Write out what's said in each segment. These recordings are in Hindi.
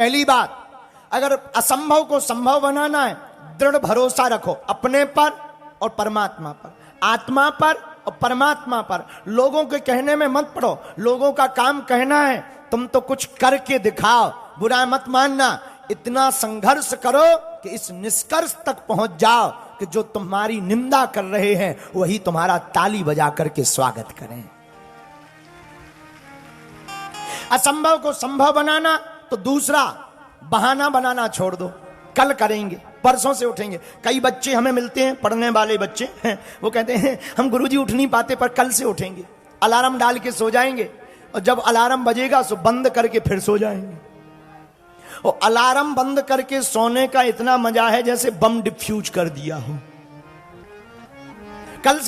पहली बात, अगर असंभव को संभव बनाना है, दृढ़ भरोसा रखो अपने पर और परमात्मा पर, आत्मा पर और परमात्मा पर। लोगों के कहने में मत पड़ो। लोगों का काम कहना है, तुम तो कुछ करके दिखाओ। बुरा मत मानना। इतना संघर्ष करो कि इस निष्कर्ष तक पहुंच जाओ कि जो तुम्हारी निंदा कर रहे हैं वही तुम्हारा ताली बजा करके स्वागत करें। असंभव को संभव बनाना तो दूसरा, बहाना बनाना छोड़ दो। कल करेंगे, परसों से उठेंगे। कई बच्चे हमें मिलते हैं, पढ़ने वाले बच्चे हैं, वो कहते हैं हम गुरुजी उठ नहीं पाते पर कल से उठेंगे। अलार्म डाल के सो जाएंगे और जब अलार्म बजेगा तो बंद करके फिर सो जाएंगे। और अलार्म बंद करके सोने का इतना मजा है जैसे बम डिफ्यूज कर दिया हो। कल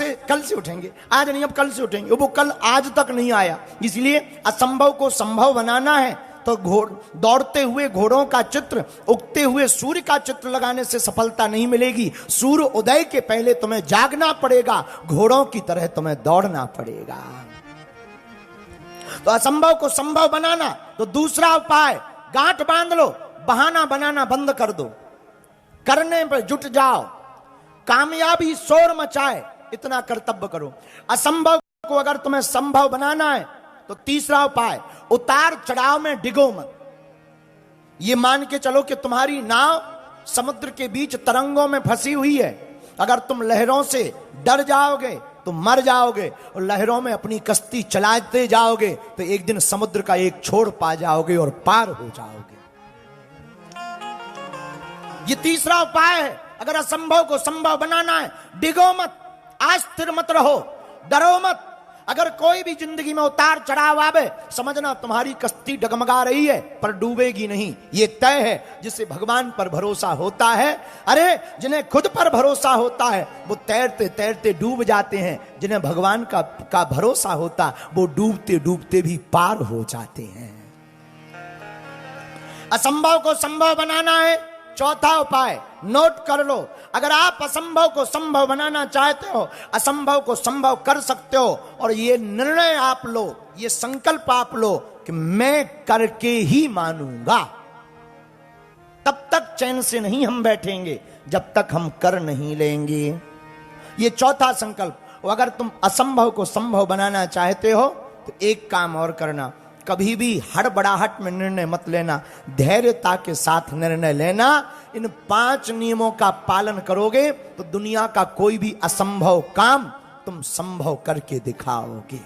से उठेंगे, आज नहीं अब कल से उठेंगे। वो कल आज तक नहीं आया। इसलिए असंभव को संभव बनाना है तो दौड़ते हुए घोड़ों का चित्र, उगते हुए सूर्य का चित्र लगाने से सफलता नहीं मिलेगी। सूर्य उदय के पहले तुम्हें जागना पड़ेगा, घोड़ों की तरह तुम्हें दौड़ना पड़ेगा। तो असंभव को संभव बनाना तो दूसरा उपाय, गांठ बांध लो, बहाना बनाना बंद कर दो, करने पर जुट जाओ। कामयाबी शोर मचाए, इतना कर्तव्य करो। असंभव को अगर तुम्हें संभव बनाना है तो तीसरा उपाय, उतार चढ़ाव में डिगो मत। ये मान के चलो कि तुम्हारी नाव समुद्र के बीच तरंगों में फंसी हुई है। अगर तुम लहरों से डर जाओगे तो मर जाओगे, और लहरों में अपनी कश्ती चलाते जाओगे तो एक दिन समुद्र का एक छोर पा जाओगे और पार हो जाओगे। ये तीसरा उपाय है। अगर असंभव को संभव बनाना है, डिगो मत, अस्थिर मत रहो, डरो मत। अगर कोई भी जिंदगी में उतार चढ़ाव आवे, समझना तुम्हारी कश्ती डगमगा रही है पर डूबेगी नहीं। ये तय है। जिसे भगवान पर भरोसा होता है, अरे जिन्हें खुद पर भरोसा होता है वो तैरते तैरते डूब जाते हैं। जिन्हें भगवान का भरोसा होता वो डूबते डूबते भी पार हो जाते हैं। असंभव को संभव बनाना है, चौथा उपाय नोट कर लो। अगर आप असंभव को संभव बनाना चाहते हो, असंभव को संभव कर सकते हो, और ये निर्णय आप लो, ये संकल्प आप लो कि मैं करके ही मानूंगा, तब तक चैन से नहीं हम बैठेंगे जब तक हम कर नहीं लेंगे। ये चौथा संकल्प। अगर तुम असंभव को संभव बनाना चाहते हो तो एक काम और करना, कभी भी हड़बड़ाहट में निर्णय मत लेना, धैर्यता के साथ निर्णय लेना। इन 5 नियमों का पालन करोगे तो दुनिया का कोई भी असंभव काम तुम संभव करके दिखाओगे।